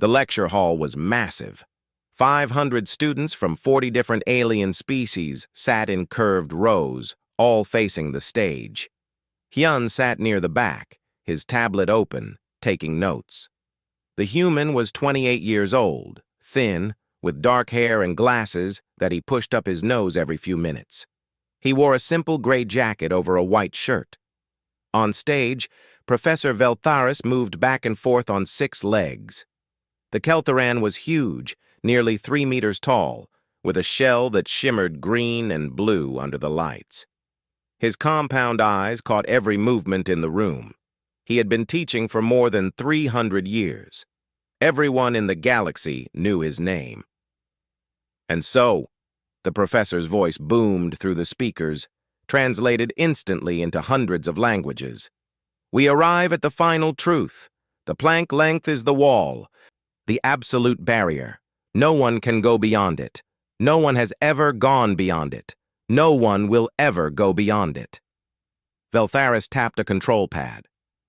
The lecture hall was massive. 500 students from 40 different alien species sat in curved rows, all facing the stage. Hyun sat near the back, his tablet open, taking notes. The human was 28 years old, thin, with dark hair and glasses that he pushed up his nose every few minutes. He wore a simple gray jacket over a white shirt. On stage, Professor Veltharis moved back and forth on 6 legs. The Kelthoran was huge, nearly 3 meters tall, with a shell that shimmered green and blue under the lights. His compound eyes caught every movement in the room. He had been teaching for more than 300 years. Everyone in the galaxy knew his name. And so, the professor's voice boomed through the speakers, translated instantly into hundreds of languages. We arrive at the final truth. The Planck length is the wall, the absolute barrier. No one can go beyond it. No one has ever gone beyond it. No one will ever go beyond it. Veltharis tapped a control pad.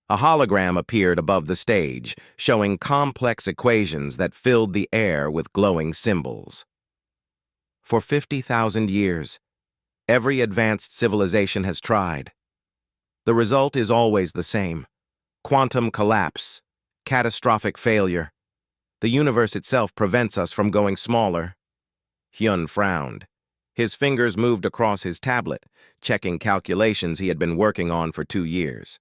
A hologram appeared above the stage, showing complex equations that filled the air with glowing symbols. For 50,000 years, every advanced civilization has tried. The result is always the same: quantum collapse, catastrophic failure. The universe itself prevents us from going smaller. Hyun frowned. His fingers moved across his tablet, checking calculations he had been working on for 2 years.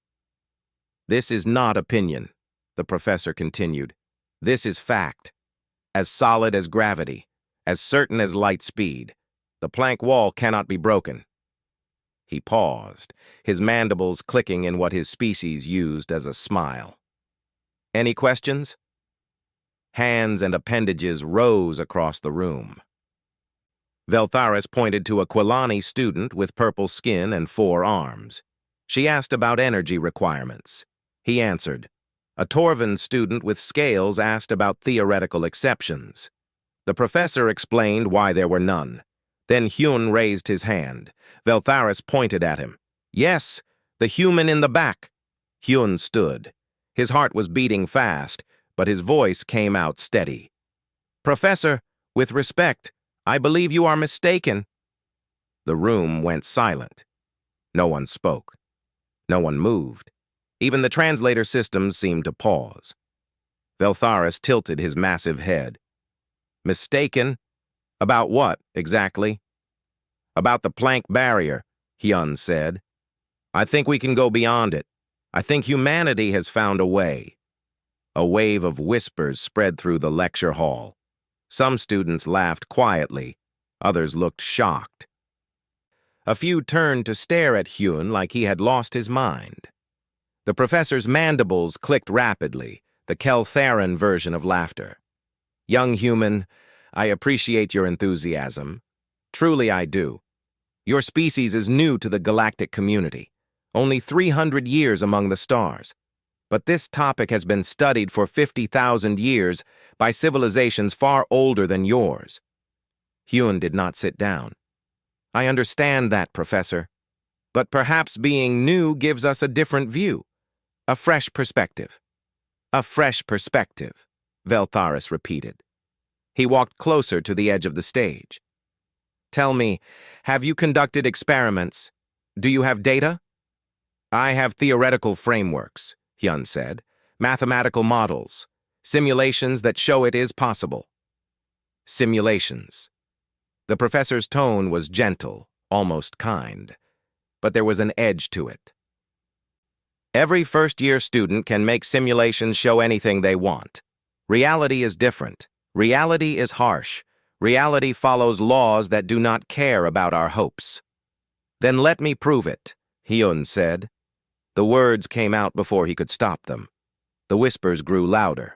This is not opinion, the professor continued. This is fact. As solid as gravity, as certain as light speed. The Planck wall cannot be broken. He paused, his mandibles clicking in what his species used as a smile. Any questions? Hands and appendages rose across the room. Veltharis pointed to a Quilani student with purple skin and 4 arms. She asked about energy requirements. He answered. A Torvan student with scales asked about theoretical exceptions. The professor explained why there were none. Then Hyun raised his hand. Veltharis pointed at him. Yes, the human in the back. Hyun stood. His heart was beating fast, but his voice came out steady. Professor, with respect, I believe you are mistaken. The room went silent. No one spoke. No one moved. Even the translator systems seemed to pause. Veltharis tilted his massive head. Mistaken? About what, exactly? About the Planck barrier, Hyun said. I think we can go beyond it. I think humanity has found a way. A wave of whispers spread through the lecture hall. Some students laughed quietly. Others looked shocked. A few turned to stare at Hyun like he had lost his mind. The professor's mandibles clicked rapidly, the Keltharan version of laughter. Young human, I appreciate your enthusiasm. Truly I do. Your species is new to the galactic community, only 300 years among the stars. But this topic has been studied for 50,000 years by civilizations far older than yours. Hyun did not sit down. I understand that, Professor. But perhaps being new gives us a different view. A fresh perspective. A fresh perspective, Veltharis repeated. He walked closer to the edge of the stage. Tell me, have you conducted experiments? Do you have data? I have theoretical frameworks, Hyun said. Mathematical models. Simulations that show it is possible. Simulations. The professor's tone was gentle, almost kind. But there was an edge to it. Every first-year student can make simulations show anything they want. Reality is different. Reality is harsh. Reality follows laws that do not care about our hopes. Then let me prove it, Hyun said. The words came out before he could stop them. The whispers grew louder.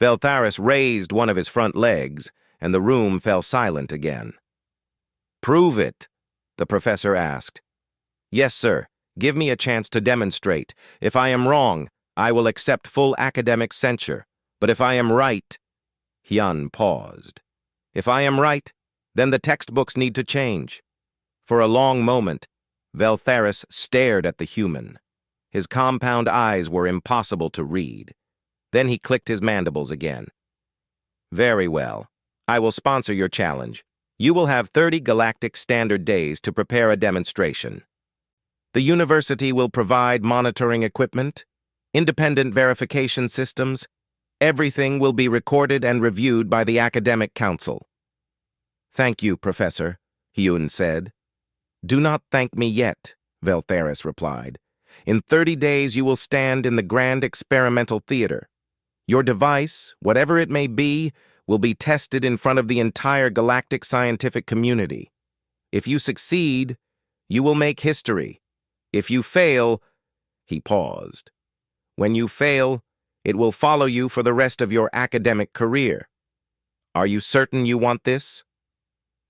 Veltharis raised one of his front legs, and the room fell silent again. Prove it, the professor asked. Yes, sir. Give me a chance to demonstrate. If I am wrong, I will accept full academic censure. But if I am right... Hyun paused. If I am right, then the textbooks need to change. For a long moment, Veltharis stared at the human. His compound eyes were impossible to read. Then he clicked his mandibles again. Very well. I will sponsor your challenge. You will have 30 galactic standard days to prepare a demonstration. The university will provide monitoring equipment, independent verification systems. Everything will be recorded and reviewed by the academic council. Thank you, Professor, Hyun said. Do not thank me yet, Veltharis replied. In 30 days you will stand in the grand experimental theater. Your device, whatever it may be, will be tested in front of the entire galactic scientific community. If you succeed, you will make history. If you fail, he paused. When you fail, it will follow you for the rest of your academic career. Are you certain you want this?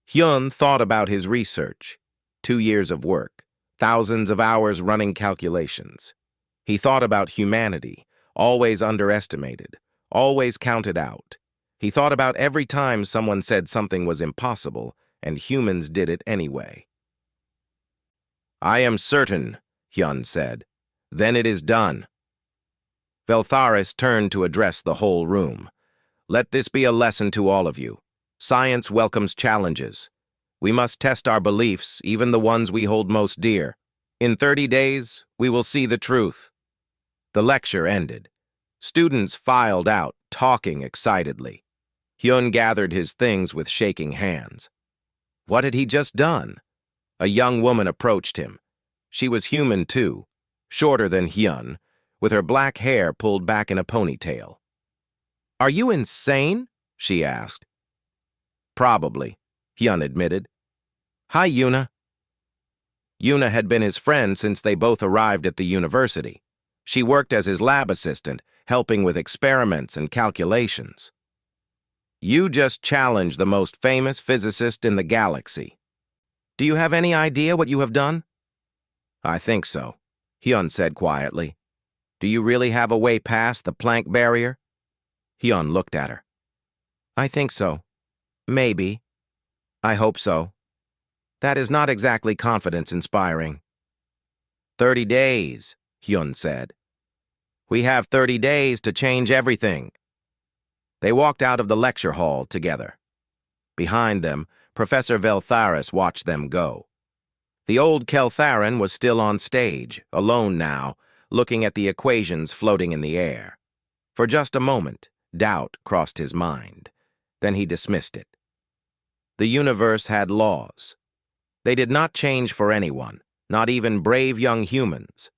Hyun thought about his research. 2 years of work, thousands of hours running calculations. He thought about humanity, always underestimated, always counted out. He thought about every time someone said something was impossible, and humans did it anyway. I am certain, Hyun said. Then it is done. Veltharis turned to address the whole room. Let this be a lesson to all of you. Science welcomes challenges. We must test our beliefs, even the ones we hold most dear. In 30 days, we will see the truth. The lecture ended. Students filed out, talking excitedly. Hyun gathered his things with shaking hands. What had he just done? A young woman approached him. She was human too, shorter than Hyun, with her black hair pulled back in a ponytail. Are you insane? She asked. Probably, Hyun admitted. Hi, Yuna. Yuna had been his friend since they both arrived at the university. She worked as his lab assistant, helping with experiments and calculations. You just challenged the most famous physicist in the galaxy. Do you have any idea what you have done? I think so, Hyun said quietly. Do you really have a way past the Planck barrier? Hyun looked at her. I think so. Maybe. I hope so. That is not exactly confidence-inspiring. 30 days, Hyun said. We have 30 days to change everything. They walked out of the lecture hall together. Behind them, Professor Veltharis watched them go. The old Keltharan was still on stage, alone now, looking at the equations floating in the air. For just a moment, doubt crossed his mind. Then he dismissed it. The universe had laws. They did not change for anyone, not even brave young humans.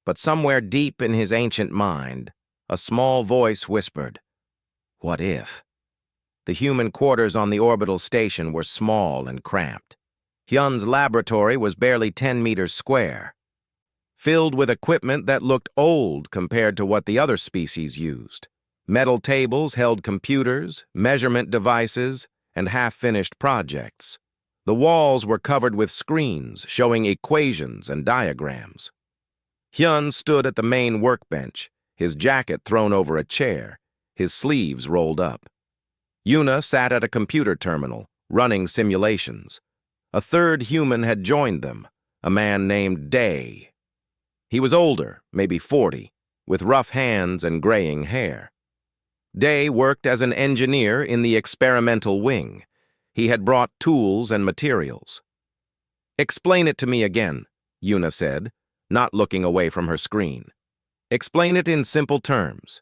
But somewhere deep in his ancient mind, a small voice whispered, what if? The human quarters on the orbital station were small and cramped. Hyun's laboratory was barely 10 meters square, filled with equipment that looked old compared to what the other species used. Metal tables held computers, measurement devices, and half-finished projects. The walls were covered with screens showing equations and diagrams. Hyun stood at the main workbench, his jacket thrown over a chair, his sleeves rolled up. Yuna sat at a computer terminal, running simulations. A third human had joined them, a man named Day. He was older, maybe 40, with rough hands and graying hair. Day worked as an engineer in the experimental wing. He had brought tools and materials. Explain it to me again, Yuna said, not looking away from her screen. Explain it in simple terms.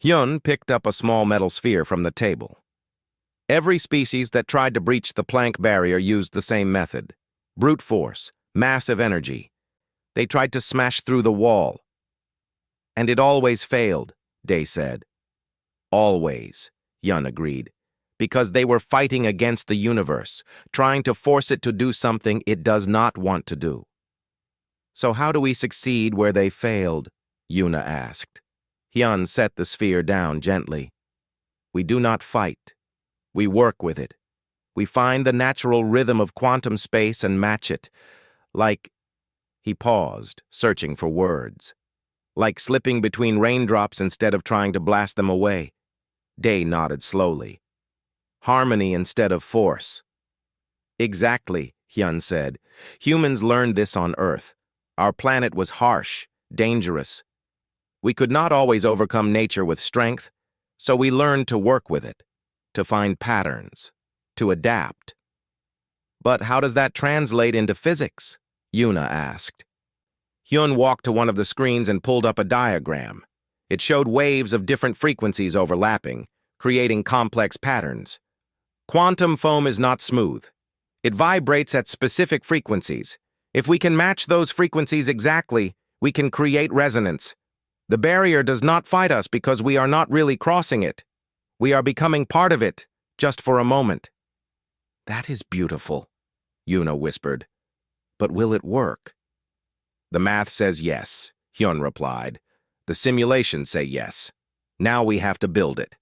Hyun picked up a small metal sphere from the table. Every species that tried to breach the Planck barrier used the same method. Brute force, massive energy. They tried to smash through the wall. And it always failed, Day said. Always, Hyun agreed, because they were fighting against the universe, trying to force it to do something it does not want to do. So how do we succeed where they failed? Yuna asked. Hyun set the sphere down gently. We do not fight. We work with it. We find the natural rhythm of quantum space and match it. Like, he paused, searching for words. Like slipping between raindrops instead of trying to blast them away. Day nodded slowly. Harmony instead of force. Exactly, Hyun said. Humans learned this on Earth. Our planet was harsh, dangerous. We could not always overcome nature with strength, So we learned to work with it, to find patterns, to adapt. But how does that translate into physics? Yuna asked. Hyun walked to one of the screens and pulled up a diagram. It showed waves of different frequencies overlapping, creating complex patterns. Quantum foam is not smooth. It vibrates at specific frequencies. If we can match those frequencies exactly, we can create resonance. The barrier does not fight us because we are not really crossing it. We are becoming part of it, just for a moment. That is beautiful, Yuna whispered. But will it work? The math says yes, Hyun replied. The simulations say yes. Now we have to build it.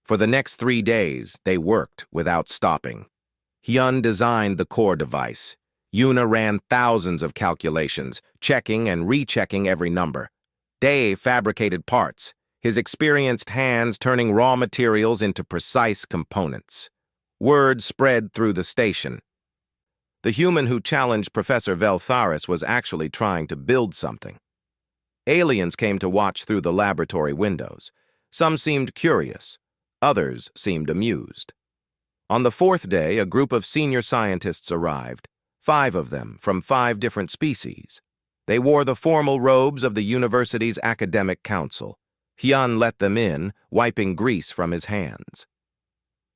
For the next 3 days, they worked without stopping. Hyun designed the core device. Yuna ran thousands of calculations, checking and rechecking every number. Dae fabricated parts, his experienced hands turning raw materials into precise components. Word spread through the station. The human who challenged Professor Veltharis was actually trying to build something. Aliens came to watch through the laboratory windows. Some seemed curious. Others seemed amused. On the 4th day, a group of senior scientists arrived, 5 of them from 5 different species. They wore the formal robes of the university's academic council. Hyun let them in, wiping grease from his hands.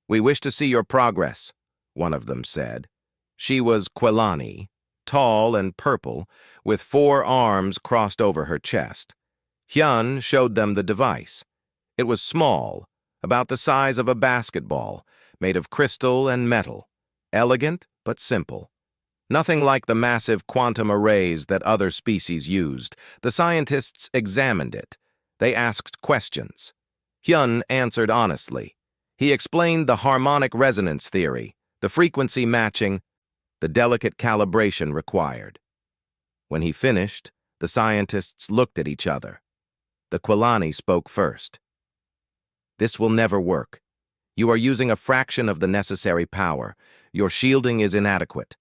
"We wish to see your progress," one of them said. She was Quelani, tall and purple, with 4 arms crossed over her chest. Hyun showed them the device. It was small, about the size of a basketball, made of crystal and metal, elegant but simple. Nothing like the massive quantum arrays that other species used. The scientists examined it. They asked questions. Hyun answered honestly. He explained the harmonic resonance theory, the frequency matching, the delicate calibration required. When he finished, the scientists looked at each other. The Quelani spoke first. "This will never work. You are using a fraction of the necessary power. Your shielding is inadequate.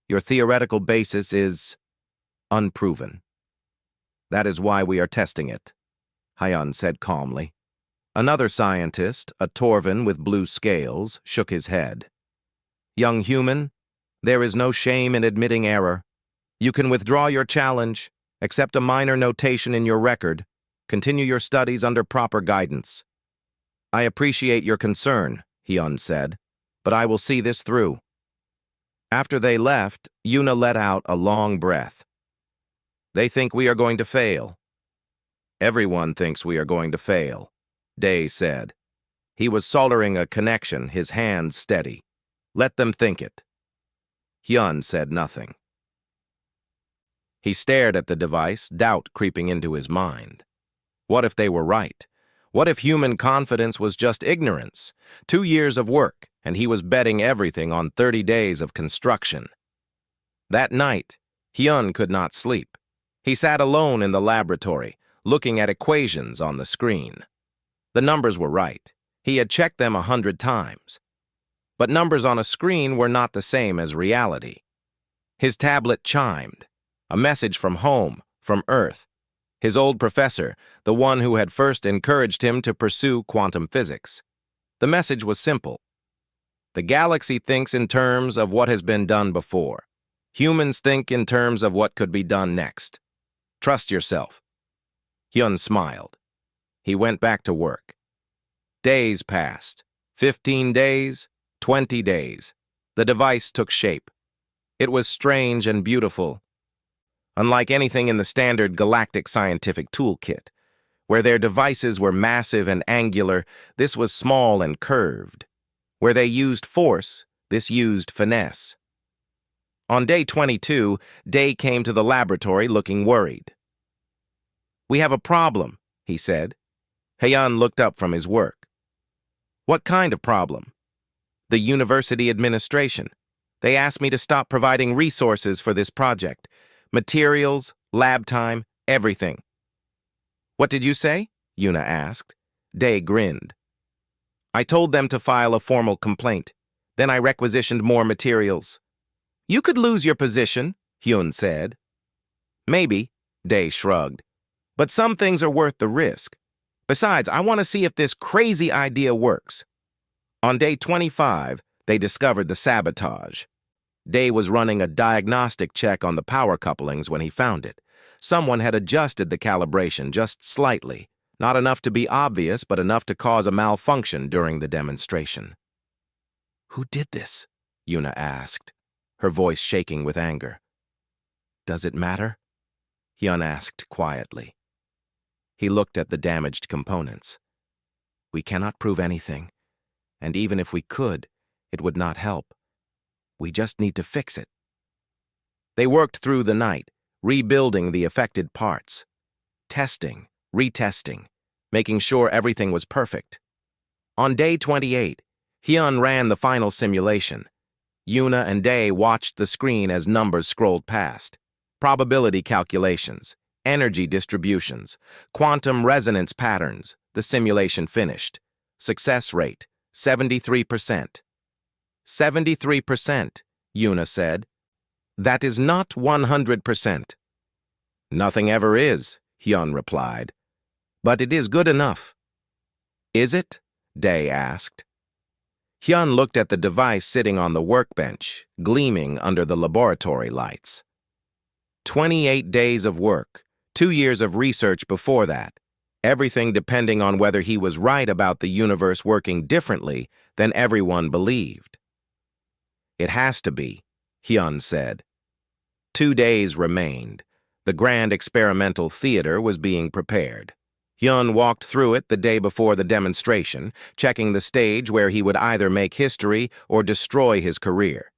Your theoretical basis is unproven. That is why we are testing it," Hyun said calmly. Another scientist, a Torvin with blue scales, shook his head. "Young human, there is no shame in admitting error. You can withdraw your challenge, accept a minor notation in your record, continue your studies under proper guidance. I appreciate your concern," Hyun said, "but I will see this through." After they left, Yuna let out a long breath. "They think we are going to fail." "Everyone thinks we are going to fail," Dae said. He was soldering a connection, his hands steady. "Let them think it." Hyun said nothing. He stared at the device, doubt creeping into his mind. What if they were right? What if human confidence was just ignorance? 2 years of work, and he was betting everything on 30 days of construction. That night, Hyun could not sleep. He sat alone in the laboratory, looking at equations on the screen. The numbers were right. He had checked them 100 times. But numbers on a screen were not the same as reality. His tablet chimed. A message from home, from Earth. His old professor, the one who had first encouraged him to pursue quantum physics. The message was simple. The galaxy thinks in terms of what has been done before. Humans think in terms of what could be done next. Trust yourself. Hyun smiled. He went back to work. Days passed. 15 days, 20 days. The device took shape. It was strange and beautiful. Unlike anything in the standard galactic scientific toolkit, where their devices were massive and angular, this was small and curved. Where they used force, this used finesse. On day 22, Dae came to the laboratory looking worried. "We have a problem," he said. Hyun looked up from his work. "What kind of problem?" "The university administration. They asked me to stop providing resources for this project. Materials, lab time, everything." "What did you say?" Yuna asked. Dae grinned. "I told them to file a formal complaint. Then I requisitioned more materials." "You could lose your position," Hyun said. "Maybe," Dae shrugged. "But some things are worth the risk. Besides, I want to see if this crazy idea works. On day 25, they discovered the sabotage. Day was running a diagnostic check on the power couplings when he found it. Someone had adjusted the calibration just slightly, not enough to be obvious, but enough to cause a malfunction during the demonstration. "Who did this?" Yuna asked, her voice shaking with anger. "Does it matter?" Hyun asked quietly. He looked at the damaged components. "We cannot prove anything, and even if we could, it would not help. We just need to fix it." They worked through the night, rebuilding the affected parts. Testing, retesting, making sure everything was perfect. On day 28, Hyun ran the final simulation. Yuna and Day watched the screen as numbers scrolled past. Probability calculations, energy distributions, quantum resonance patterns. The simulation finished. Success rate, 73%. 73%, Yuna said. "That is not 100%. "Nothing ever is," Hyun replied. "But it is good enough." "Is it?" Day asked. Hyun looked at the device sitting on the workbench, gleaming under the laboratory lights. 28 days of work, 2 years of research before that, everything depending on whether he was right about the universe working differently than everyone believed. "It has to be," Hyun said. 2 days remained. The grand experimental theater was being prepared. Hyun walked through it the day before the demonstration, checking the stage where he would either make history or destroy his career.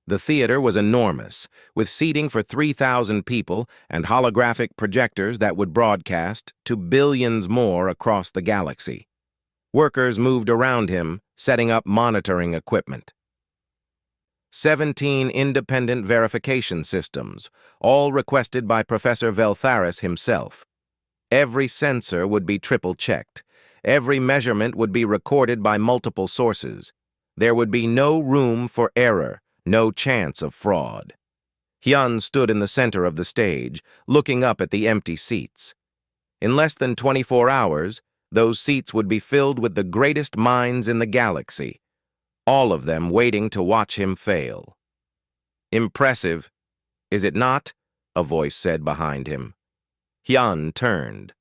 The theater was enormous, with seating for 3,000 people and holographic projectors that would broadcast to billions more across the galaxy. Workers moved around him, setting up monitoring equipment. 17 independent verification systems, all requested by Professor Veltharis himself. Every sensor would be triple-checked. Every measurement would be recorded by multiple sources. There would be no room for error, no chance of fraud. Hyun stood in the center of the stage, looking up at the empty seats. In less than 24 hours, those seats would be filled with the greatest minds in the galaxy, all of them waiting to watch him fail. "Impressive, is it not?" a voice said behind him. Hyun turned.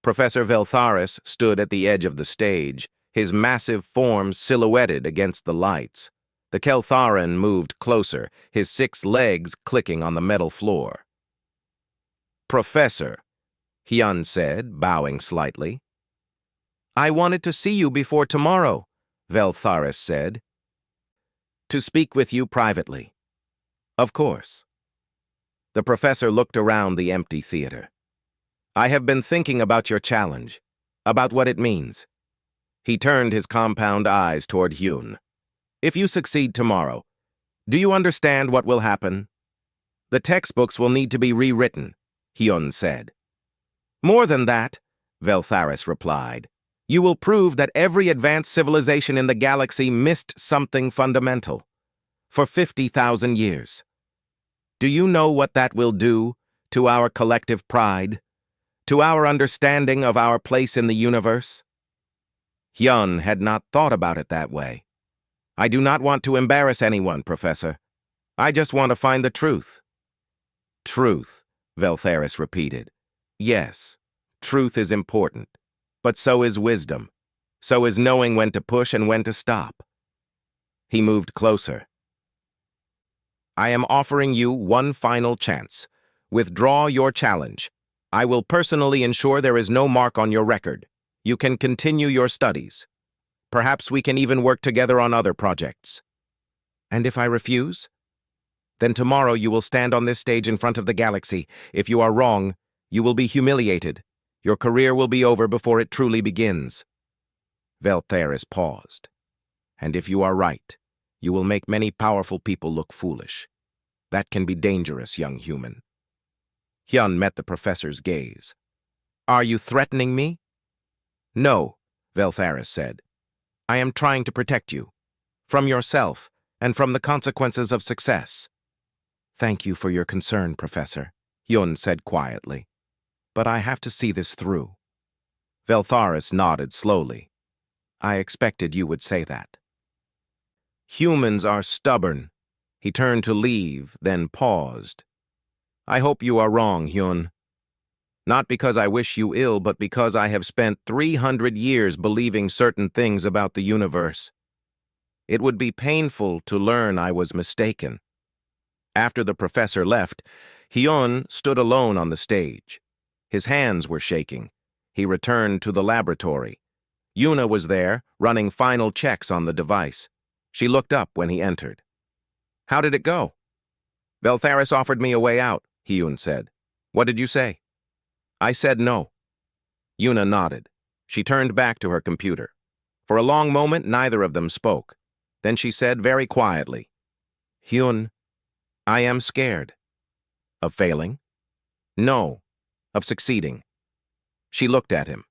Professor Veltharis stood at the edge of the stage, his massive form silhouetted against the lights. The Keltharan moved closer, his 6 legs clicking on the metal floor. "Professor," Hyun said, bowing slightly. "I wanted to see you before tomorrow," Veltharis said. "To speak with you privately." "Of course." The professor looked around the empty theater. "I have been thinking about your challenge, about what it means." He turned his compound eyes toward Hyun. "If you succeed tomorrow, do you understand what will happen?" "The textbooks will need to be rewritten," Hyun said. "More than that," Veltharis replied. "You will prove that every advanced civilization in the galaxy missed something fundamental. For 50,000 years. Do you know what that will do to our collective pride? To our understanding of our place in the universe?" Hyun had not thought about it that way. "I do not want to embarrass anyone, Professor. I just want to find the truth." "Truth," Veltharis repeated. "Yes, truth is important, but so is wisdom. So is knowing when to push and when to stop." He moved closer. "I am offering you one final chance. Withdraw your challenge. I will personally ensure there is no mark on your record. You can continue your studies. Perhaps we can even work together on other projects." "And if I refuse?" "Then tomorrow you will stand on this stage in front of the galaxy. If you are wrong, you will be humiliated. Your career will be over before it truly begins." Veltharis paused. "And if you are right, you will make many powerful people look foolish. That can be dangerous, young human." Hyun met the professor's gaze. "Are you threatening me?" "No," Veltharis said. "I am trying to protect you. From yourself, and from the consequences of success." "Thank you for your concern, Professor," Hyun said quietly. "But I have to see this through." Veltharis nodded slowly. I expected you would say that. Humans are stubborn. He turned to leave, then paused. I hope you are wrong, Hyun. Not because I wish you ill, but because I have spent 300 years believing certain things about the universe. It would be painful to learn I was mistaken. After the professor left, Hyun stood alone on the stage. His hands were shaking. He returned to the laboratory. Yuna was there, running final checks on the device. She looked up when he entered. How did it go? Veltharis offered me a way out, Hyun said. What did you say? I said no. Yuna nodded. She turned back to her computer. For a long moment, neither of them spoke. Then she said very quietly, Hyun, I am scared. Of failing? No, of succeeding. She looked at him.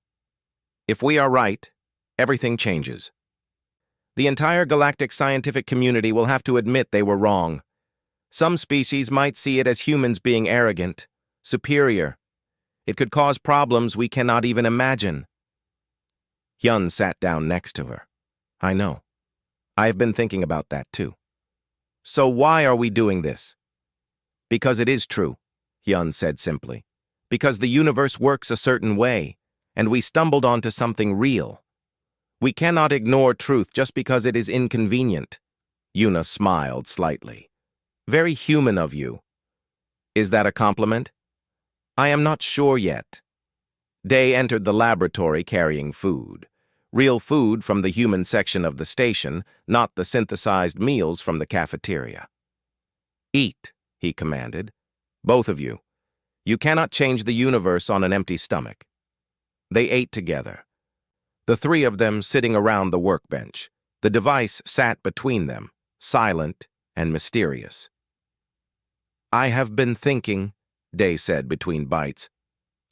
If we are right, everything changes. The entire galactic scientific community will have to admit they were wrong. Some species might see it as humans being arrogant, superior. It could cause problems we cannot even imagine. Hyun sat down next to her. I know. I have been thinking about that too. So why are we doing this? Because it is true, Hyun said simply. Because the universe works a certain way, and we stumbled onto something real. We cannot ignore truth just because it is inconvenient. Yuna smiled slightly. Very human of you. Is that a compliment? I am not sure yet. Day entered the laboratory carrying food. Real food from the human section of the station, not the synthesized meals from the cafeteria. Eat, he commanded. Both of you. You cannot change the universe on an empty stomach. They ate together. The three of them sitting around the workbench. The device sat between them, silent and mysterious. I have been thinking, Day said between bites,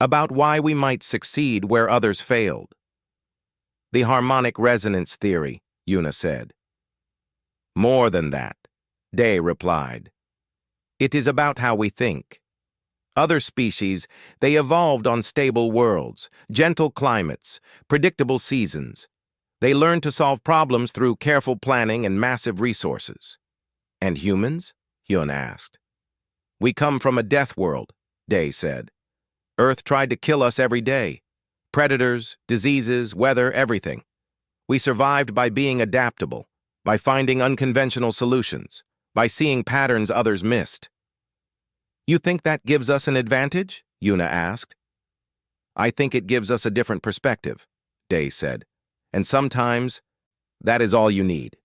about why we might succeed where others failed. The harmonic resonance theory, Yuna said. More than that, Day replied. It is about how we think. Other species, they evolved on stable worlds, gentle climates, predictable seasons. They learned to solve problems through careful planning and massive resources. And humans? Hyun asked. We come from a death world, Day said. Earth tried to kill us every day. Predators, diseases, weather, everything. We survived by being adaptable, by finding unconventional solutions, by seeing patterns others missed. You think that gives us an advantage? Yuna asked. I think it gives us a different perspective, Day said. And sometimes, that is all you need.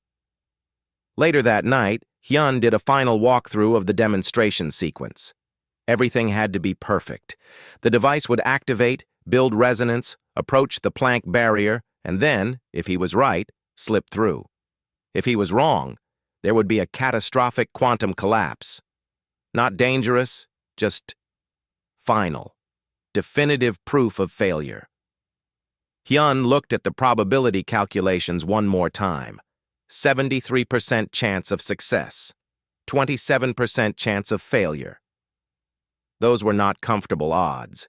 Later that night, Hyun did a final walkthrough of the demonstration sequence. Everything had to be perfect. The device would activate, build resonance, approach the Planck barrier, and then, if he was right, slip through. If he was wrong, there would be a catastrophic quantum collapse. Not dangerous, just final. Definitive proof of failure. Hyun looked at the probability calculations one more time. 73% chance of success. 27% chance of failure. Those were not comfortable odds.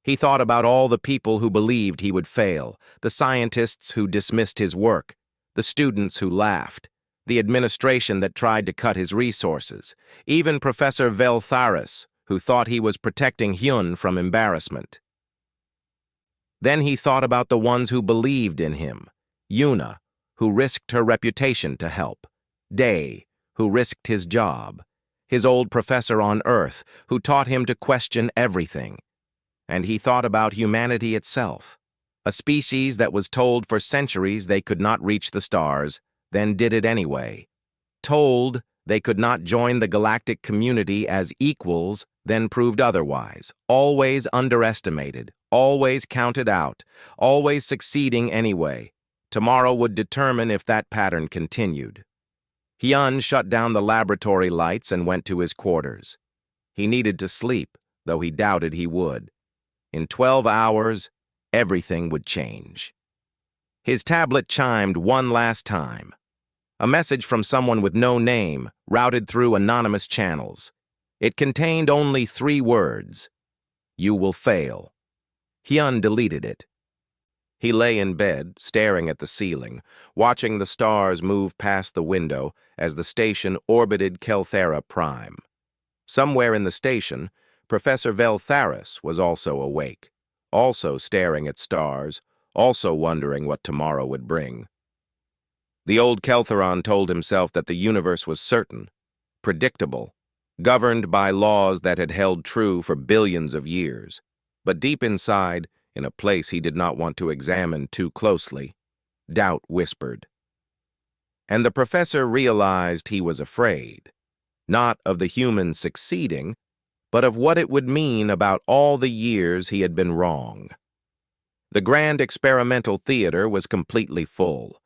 He thought about all the people who believed he would fail, the scientists who dismissed his work, the students who laughed, the administration that tried to cut his resources, even Professor Veltharis, who thought he was protecting Hyun from embarrassment. Then he thought about the ones who believed in him, Yuna, who risked her reputation to help, Day, who risked his job, his old professor on Earth, who taught him to question everything. And he thought about humanity itself, a species that was told for centuries they could not reach the stars, then did it anyway. Told they could not join the galactic community as equals, then proved otherwise. Always underestimated, always counted out, always succeeding anyway. Tomorrow would determine if that pattern continued. Hyun shut down the laboratory lights and went to his quarters. He needed to sleep, though he doubted he would. In 12 hours, everything would change. His tablet chimed one last time. A message from someone with no name, routed through anonymous channels. It contained only 3 words. You will fail. Hyun deleted it. He lay in bed, staring at the ceiling, watching the stars move past the window as the station orbited Kelthera Prime. Somewhere in the station, Professor Veltharis was also awake, also staring at stars, also wondering what tomorrow would bring. The old Keltheron told himself that the universe was certain, predictable, governed by laws that had held true for billions of years. But deep inside, in a place he did not want to examine too closely, doubt whispered. And the professor realized he was afraid, not of the humans succeeding, but of what it would mean about all the years he had been wrong. The grand experimental theater was completely full.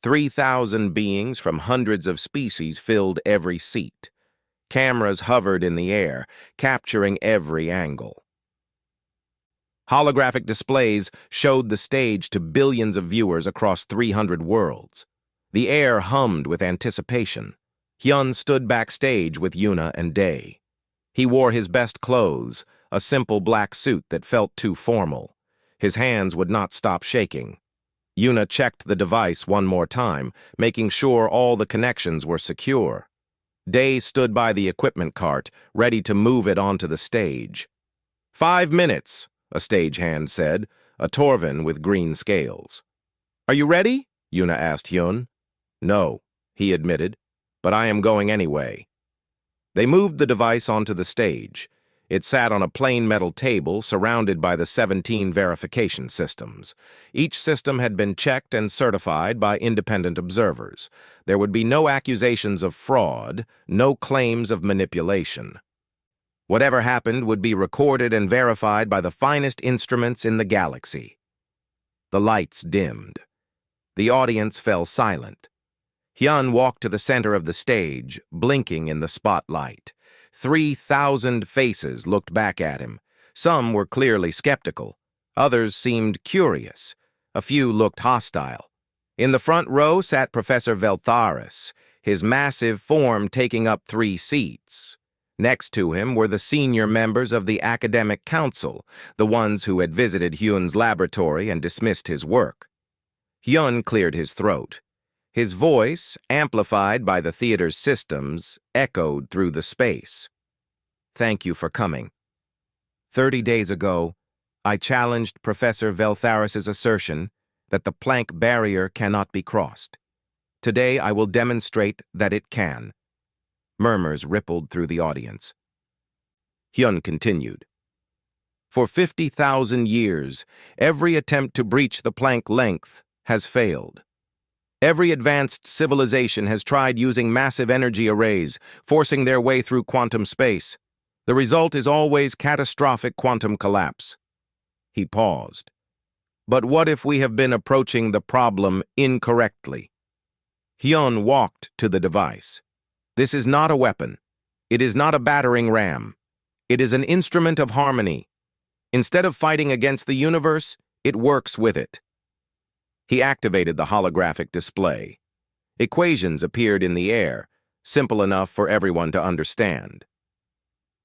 3,000 beings from hundreds of species filled every seat. Cameras hovered in the air, capturing every angle. Holographic displays showed the stage to billions of viewers across 300 worlds. The air hummed with anticipation. Hyun stood backstage with Yuna and Day. He wore his best clothes, a simple black suit that felt too formal. His hands would not stop shaking. Yuna checked the device one more time, making sure all the connections were secure. Day stood by the equipment cart, ready to move it onto the stage. 5 minutes, a stagehand said, a Torvin with green scales. Are you ready? Yuna asked Hyun. No, he admitted, but I am going anyway. They moved the device onto the stage. It sat on a plain metal table surrounded by the 17 verification systems. Each system had been checked and certified by independent observers. There would be no accusations of fraud, no claims of manipulation. Whatever happened would be recorded and verified by the finest instruments in the galaxy. The lights dimmed. The audience fell silent. Hyun walked to the center of the stage, blinking in the spotlight. 3,000 faces looked back at him. Some were clearly skeptical. Others seemed curious. A few looked hostile. In the front row sat Professor Veltharis, his massive form taking up 3 seats. Next to him were the senior members of the Academic Council, the ones who had visited Hyun's laboratory and dismissed his work. Hyun cleared his throat. His voice, amplified by the theater's systems, echoed through the space. Thank you for coming. 30 days ago, I challenged Professor Veltharis's assertion that the Planck barrier cannot be crossed. Today I will demonstrate that it can. Murmurs rippled through the audience. Hyun continued. For 50,000 years, every attempt to breach the Planck length has failed. Every advanced civilization has tried using massive energy arrays, forcing their way through quantum space. The result is always catastrophic quantum collapse. He paused. But what if we have been approaching the problem incorrectly? Hyun walked to the device. This is not a weapon. It is not a battering ram. It is an instrument of harmony. Instead of fighting against the universe, it works with it. He activated the holographic display. Equations appeared in the air, simple enough for everyone to understand.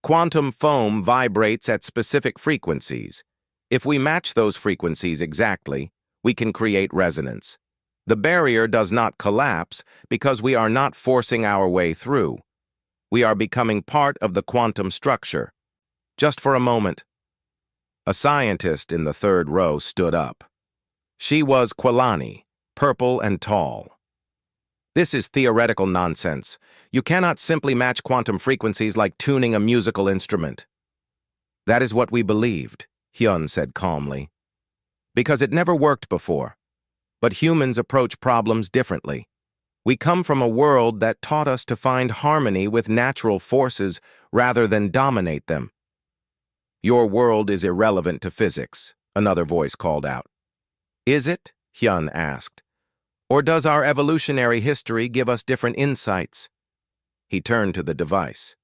Quantum foam vibrates at specific frequencies. If we match those frequencies exactly, we can create resonance. The barrier does not collapse because we are not forcing our way through. We are becoming part of the quantum structure. Just for a moment. A scientist in the third row stood up. She was Kwalani, purple and tall. This is theoretical nonsense. You cannot simply match quantum frequencies like tuning a musical instrument. That is what we believed, Hyun said calmly. Because it never worked before. But humans approach problems differently. We come from a world that taught us to find harmony with natural forces rather than dominate them. Your world is irrelevant to physics, another voice called out. Is it? Hyun asked. Or does our evolutionary history give us different insights? He turned to the device.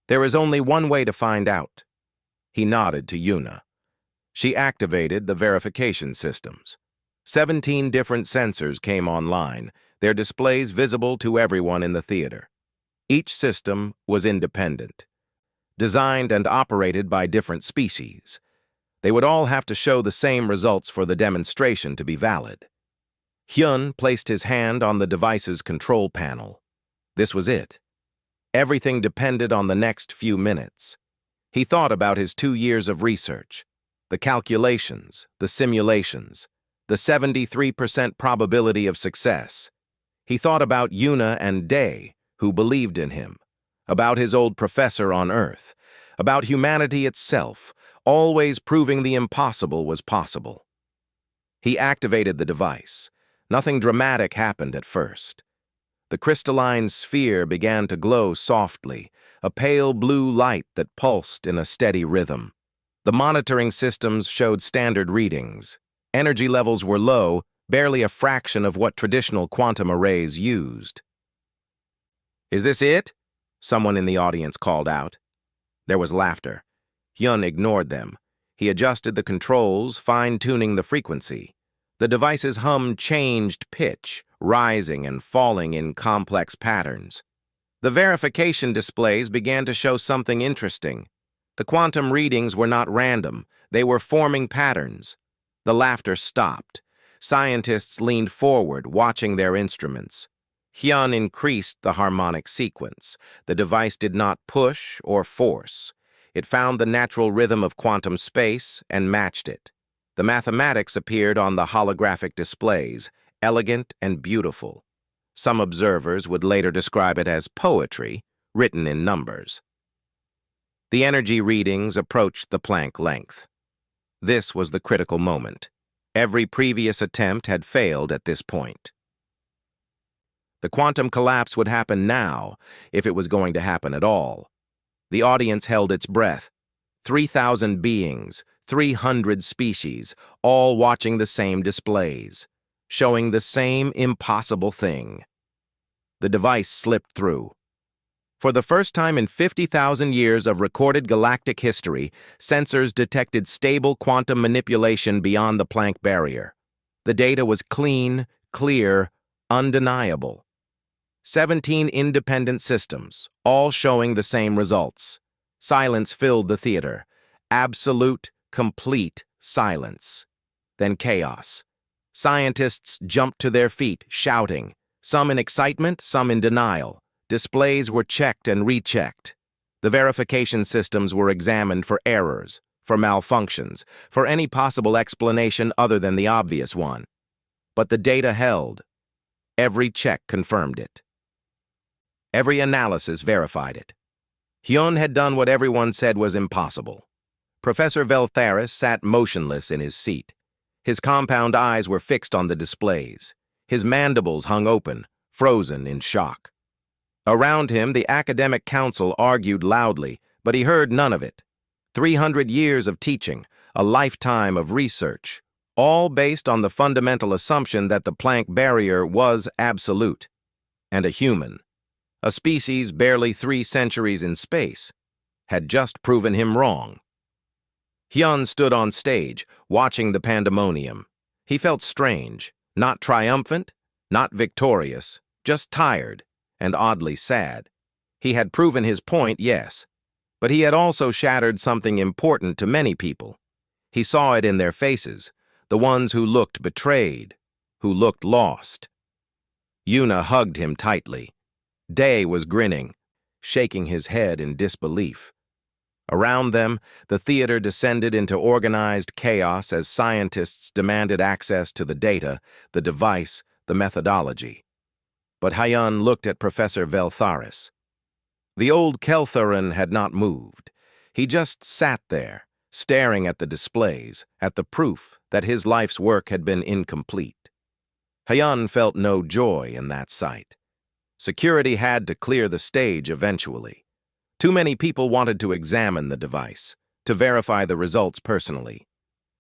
There is only one way to find out. He nodded to Yuna. She activated the verification systems. 17 different sensors came online, their displays visible to everyone in the theater. Each system was independent, designed and operated by different species. They would all have to show the same results for the demonstration to be valid. Hyun placed his hand on the device's control panel. This was it. Everything depended on the next few minutes. He thought about his 2 years of research, the calculations, the simulations, the 73% probability of success. He thought about Yuna and Day, who believed in him, about his old professor on Earth, about humanity itself, always proving the impossible was possible. He activated the device. Nothing dramatic happened at first. The crystalline sphere began to glow softly, a pale blue light that pulsed in a steady rhythm. The monitoring systems showed standard readings. Energy levels were low, barely a fraction of what traditional quantum arrays used. "Is this it?" Someone in the audience called out. There was laughter. Hyun ignored them. He adjusted the controls, fine-tuning the frequency. The device's hum changed pitch, rising and falling in complex patterns. The verification displays began to show something interesting. The quantum readings were not random. They were forming patterns. The laughter stopped. Scientists leaned forward, watching their instruments. Hyun increased the harmonic sequence. The device did not push or force. It found the natural rhythm of quantum space and matched it. The mathematics appeared on the holographic displays, elegant and beautiful. Some observers would later describe it as poetry, written in numbers. The energy readings approached the Planck length. This was the critical moment. Every previous attempt had failed at this point. The quantum collapse would happen now, if it was going to happen at all. The audience held its breath. 3,000 beings, 300 species, all watching the same displays, showing the same impossible thing. The device slipped through. For the first time in 50,000 years of recorded galactic history, sensors detected stable quantum manipulation beyond the Planck barrier. The data was clean, clear, undeniable. 17 independent systems, all showing the same results. Silence filled the theater. Absolute, complete silence. Then chaos. Scientists jumped to their feet, shouting, some in excitement, some in denial. Displays were checked and rechecked. The verification systems were examined for errors, for malfunctions, for any possible explanation other than the obvious one. But the data held. Every check confirmed it. Every analysis verified it. Hyun had done what everyone said was impossible. Professor Veltharis sat motionless in his seat. His compound eyes were fixed on the displays. His mandibles hung open, frozen in shock. Around him, the academic council argued loudly, but he heard none of it. 300 years of teaching, a lifetime of research, all based on the fundamental assumption that the Planck barrier was absolute, and a human, a species barely 3 centuries in space, had just proven him wrong. Hyun stood on stage, watching the pandemonium. He felt strange, not triumphant, not victorious, just tired and oddly sad. He had proven his point, yes, but he had also shattered something important to many people. He saw it in their faces, the ones who looked betrayed, who looked lost. Yuna hugged him tightly. Day was grinning, shaking his head in disbelief. Around them, the theater descended into organized chaos as scientists demanded access to the data, the device, the methodology. But Hyun looked at Professor Veltharis. The old Kelthuran had not moved. He just sat there, staring at the displays, at the proof that his life's work had been incomplete. Hyun felt no joy in that sight. Security had to clear the stage eventually. Too many people wanted to examine the device, to verify the results personally.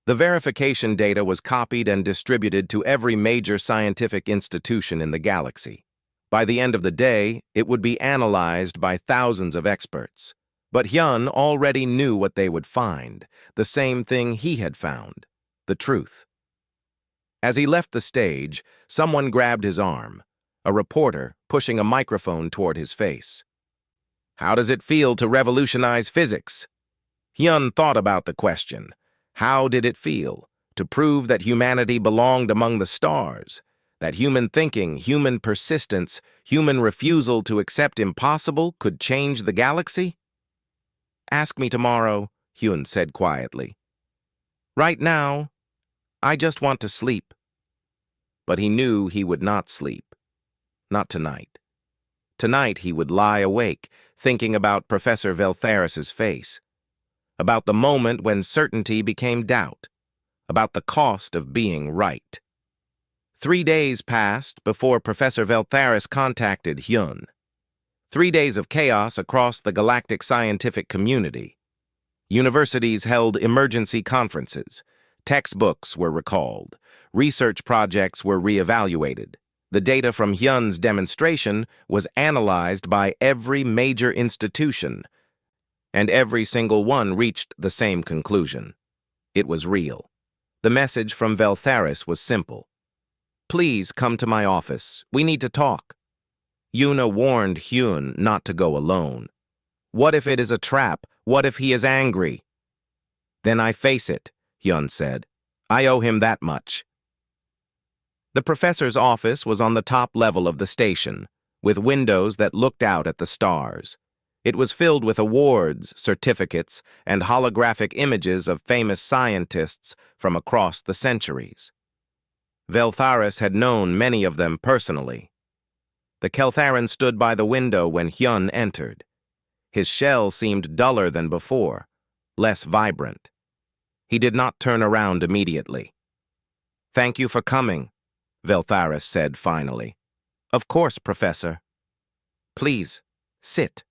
The verification data was copied and distributed to every major scientific institution in the galaxy. By the end of the day, it would be analyzed by thousands of experts. But Hyun already knew what they would find, the same thing he had found, the truth. As he left the stage, someone grabbed his arm, a reporter pushing a microphone toward his face. "How does it feel to revolutionize physics?" Hyun thought about the question. How did it feel to prove that humanity belonged among the stars, that human thinking, human persistence, human refusal to accept impossible could change the galaxy? Ask me tomorrow, Hyun said quietly. Right now, I just want to sleep. But he knew he would not sleep. Not tonight. Tonight he would lie awake, thinking about Professor Veltharis's face, about the moment when certainty became doubt, about the cost of being right. 3 days passed before Professor Veltharis contacted Hyun. 3 days of chaos across the galactic scientific community. Universities held emergency conferences. Textbooks were recalled. Research projects were reevaluated. The data from Hyun's demonstration was analyzed by every major institution, and every single one reached the same conclusion. It was real. The message from Veltharis was simple. Please come to my office. We need to talk. Yuna warned Hyun not to go alone. What if it is a trap? What if he is angry? Then I face it, Hyun said. I owe him that much. The professor's office was on the top level of the station, with windows that looked out at the stars. It was filled with awards, certificates, and holographic images of famous scientists from across the centuries. Veltharis had known many of them personally. The Keltharan stood by the window when Hyun entered. His shell seemed duller than before, less vibrant. He did not turn around immediately. Thank you for coming, Veltharis said finally. Of course, Professor. Please, sit.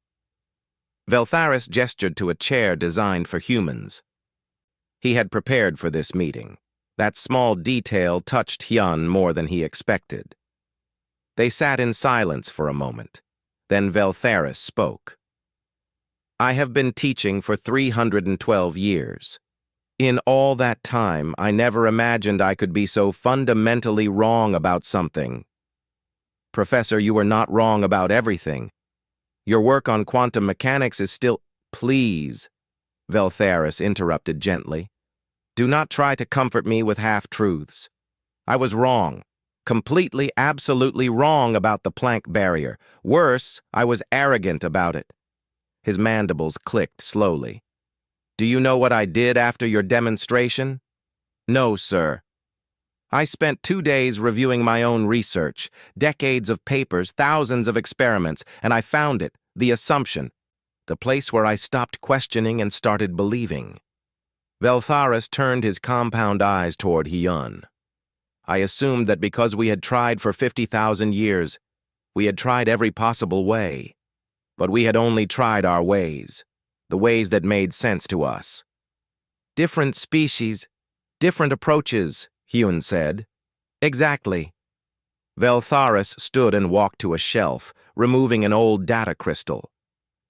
Veltharis gestured to a chair designed for humans. He had prepared for this meeting. That small detail touched Hyun more than he expected. They sat in silence for a moment. Then Veltharis spoke. I have been teaching for 312 years. In all that time, I never imagined I could be so fundamentally wrong about something. Professor, you are not wrong about everything. Your work on quantum mechanics is still— Please, Veltharis interrupted gently. Do not try to comfort me with half-truths. I was wrong. Completely, absolutely wrong about the Planck barrier. Worse, I was arrogant about it. His mandibles clicked slowly. Do you know what I did after your demonstration? No, sir. I spent 2 days reviewing my own research, decades of papers, thousands of experiments, and I found it, the assumption, the place where I stopped questioning and started believing. Veltharis turned his compound eyes toward Hyun. I assumed that because we had tried for 50,000 years, we had tried every possible way. But we had only tried our ways, the ways that made sense to us. Different species, different approaches, Hyun said. Exactly. Veltharis stood and walked to a shelf, removing an old data crystal.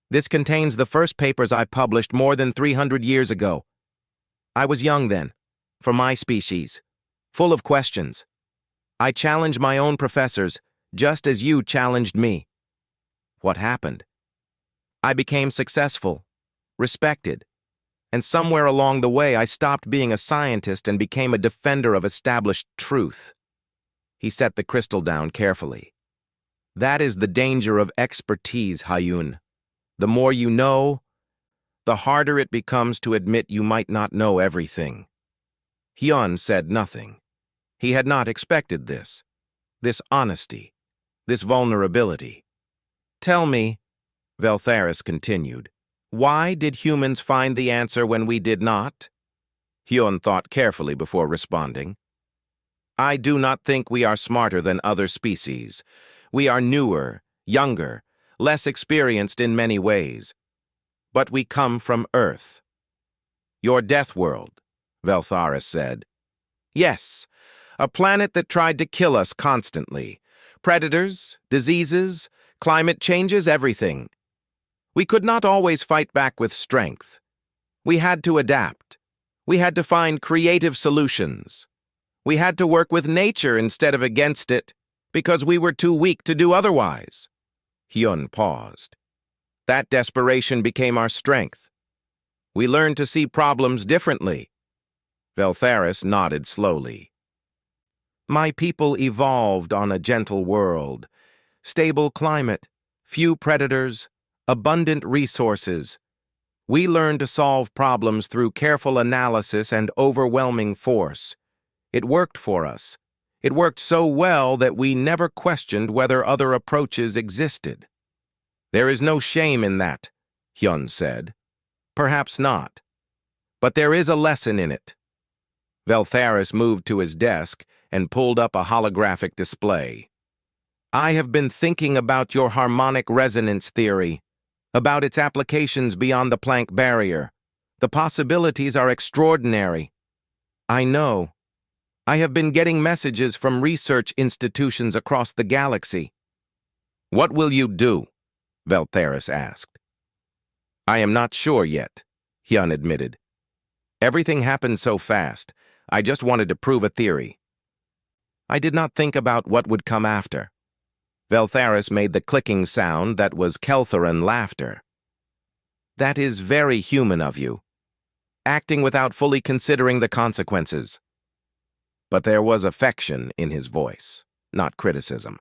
This contains the first papers I published more than 300 years ago. I was young then, for my species, full of questions. I challenged my own professors, just as you challenged me. What happened? I became successful, respected, and somewhere along the way I stopped being a scientist and became a defender of established truth. He set the crystal down carefully. That is the danger of expertise, Hyun. The more you know, the harder it becomes to admit you might not know everything. Hyun said nothing. He had not expected this honesty, this vulnerability. Tell me, Veltharis continued, why did humans find the answer when we did not? Hyun thought carefully before responding. I do not think we are smarter than other species. We are newer, younger, less experienced in many ways. But we come from Earth. Your death world, Veltharis said. Yes, a planet that tried to kill us constantly. Predators, diseases, climate changes, everything. We could not always fight back with strength. We had to adapt. We had to find creative solutions. We had to work with nature instead of against it, because we were too weak to do otherwise. Hyun paused. That desperation became our strength. We learned to see problems differently. Veltharis nodded slowly. My people evolved on a gentle world. Stable climate, few predators, abundant resources. We learned to solve problems through careful analysis and overwhelming force. It worked for us. It worked so well that we never questioned whether other approaches existed. There is no shame in that, Hyun said. Perhaps not. But there is a lesson in it. Veltharis moved to his desk and pulled up a holographic display. I have been thinking about your harmonic resonance theory, about its applications beyond the Planck barrier. The possibilities are extraordinary. I know. I have been getting messages from research institutions across the galaxy. What will you do? Veltharis asked. I am not sure yet, Hyun admitted. Everything happened so fast. I just wanted to prove a theory. I did not think about what would come after. Veltharis made the clicking sound that was Keltheran laughter. That is very human of you, acting without fully considering the consequences. But there was affection in his voice, not criticism.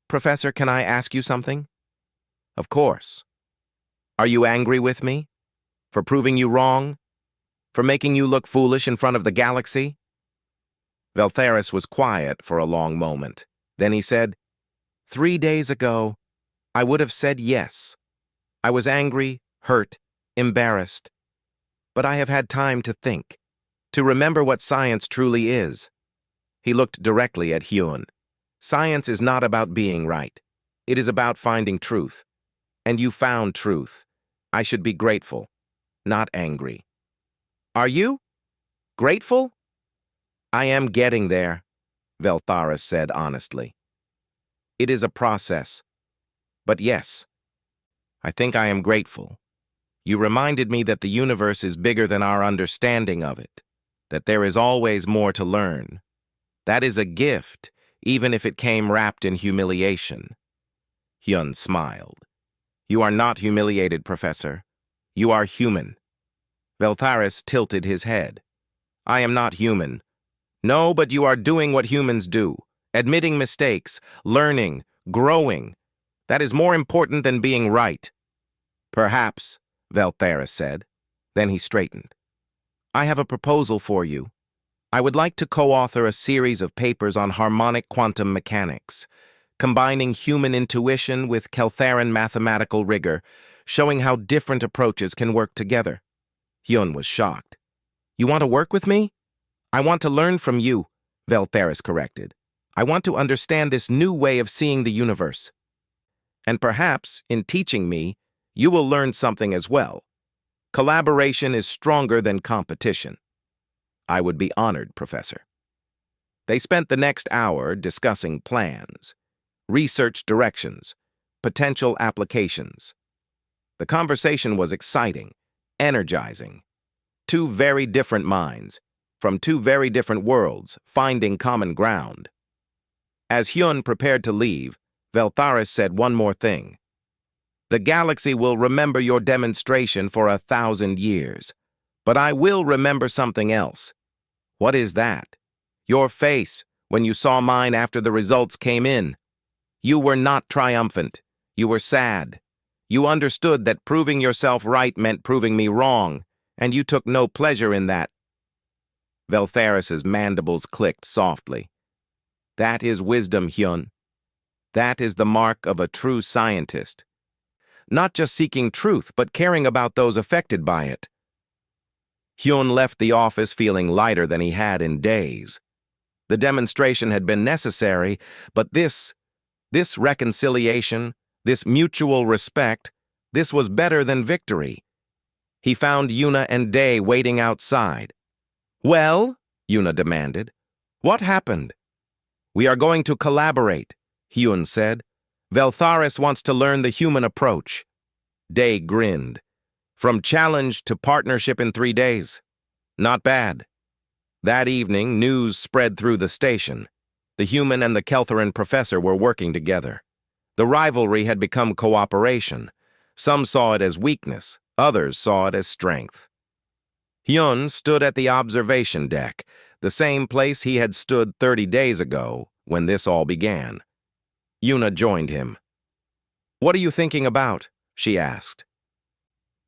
Professor, can I ask you something? Of course. Are you angry with me? For proving you wrong? For making you look foolish in front of the galaxy? Veltharis was quiet for a long moment. Then he said, 3 days ago, I would have said yes. I was angry, hurt, embarrassed. But I have had time to think, to remember what science truly is. He looked directly at Hyun. Science is not about being right. It is about finding truth. And you found truth. I should be grateful, not angry. Are you? Grateful? I am getting there, Veltharis said honestly. It is a process. But yes, I think I am grateful. You reminded me that the universe is bigger than our understanding of it, that there is always more to learn. That is a gift, even if it came wrapped in humiliation. Hyun smiled. You are not humiliated, Professor. You are human. Veltharis tilted his head. I am not human. No, but you are doing what humans do, admitting mistakes, learning, growing. That is more important than being right. Perhaps, Veltharis said. Then he straightened. I have a proposal for you. I would like to co-author a series of papers on harmonic quantum mechanics, combining human intuition with Keltheran mathematical rigor, showing how different approaches can work together. Hyun was shocked. You want to work with me? I want to learn from you, Veltharis corrected. I want to understand this new way of seeing the universe. And perhaps, in teaching me, you will learn something as well. Collaboration is stronger than competition. I would be honored, Professor. They spent the next hour discussing plans, research directions, potential applications. The conversation was exciting, energizing. Two very different minds, from two very different worlds, finding common ground. As Hyun prepared to leave, Veltharis said one more thing. The galaxy will remember your demonstration for 1,000 years, but I will remember something else. What is that? Your face when you saw mine after the results came in. You were not triumphant. You were sad. You understood that proving yourself right meant proving me wrong, and you took no pleasure in that. Veltharis's mandibles clicked softly. That is wisdom, Hyun. That is the mark of a true scientist. Not just seeking truth, but caring about those affected by it. Hyun left the office feeling lighter than he had in days. The demonstration had been necessary, but this reconciliation, this mutual respect, this was better than victory. He found Yuna and Day waiting outside. Well, Yuna demanded, what happened? We are going to collaborate, Hyun said. Veltharis wants to learn the human approach. Day grinned. From challenge to partnership in 3 days. Not bad. That evening, news spread through the station. The human and the Keltheran professor were working together. The rivalry had become cooperation. Some saw it as weakness, others saw it as strength. Hyun stood at the observation deck, the same place he had stood 30 days ago when this all began. Yuna joined him. "What are you thinking about?" she asked.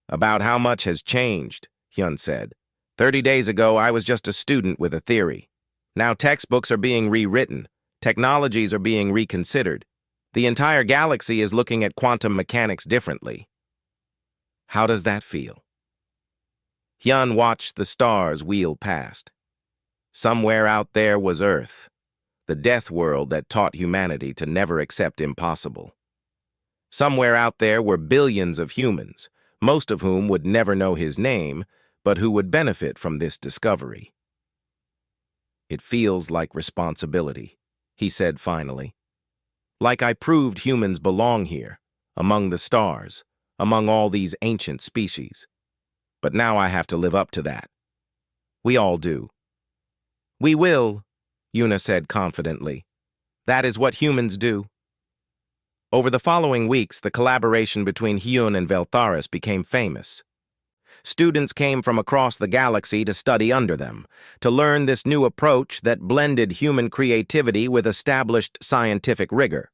"About how much has changed," Hyun said. 30 days ago, I was just a student with a theory. Now textbooks are being rewritten. Technologies are being reconsidered. The entire galaxy is looking at quantum mechanics differently. How does that feel? Hyun watched the stars wheel past. Somewhere out there was Earth, the death world that taught humanity to never accept impossible. Somewhere out there were billions of humans, most of whom would never know his name, but who would benefit from this discovery. "It feels like responsibility," he said finally. "Like I proved humans belong here, among the stars, among all these ancient species. But now I have to live up to that. We all do." "We will," Yuna said confidently. "That is what humans do." Over the following weeks, the collaboration between Hyun and Veltharis became famous. Students came from across the galaxy to study under them, to learn this new approach that blended human creativity with established scientific rigor.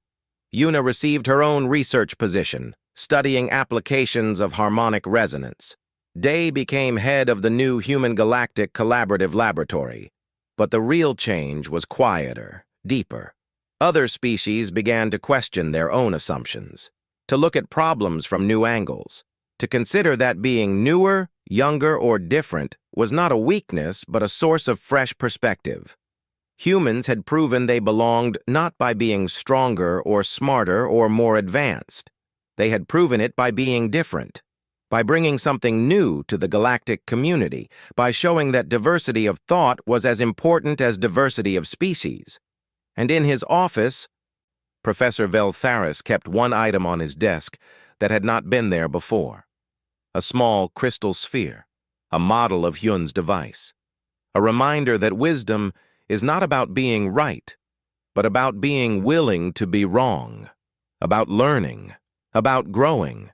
Yuna received her own research position, studying applications of harmonic resonance. Day became head of the new Human Galactic Collaborative Laboratory. But the real change was quieter, deeper. Other species began to question their own assumptions, to look at problems from new angles, to consider that being newer, younger, or different was not a weakness but a source of fresh perspective. Humans had proven they belonged not by being stronger or smarter or more advanced. They had proven it by being different, by bringing something new to the galactic community, by showing that diversity of thought was as important as diversity of species. And in his office, Professor Veltharis kept one item on his desk that had not been there before. A small crystal sphere, a model of Hyun's device. A reminder that wisdom is not about being right, but about being willing to be wrong, about learning, about growing,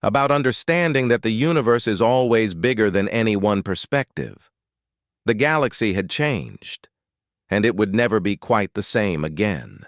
about understanding that the universe is always bigger than any one perspective. The galaxy had changed, and it would never be quite the same again.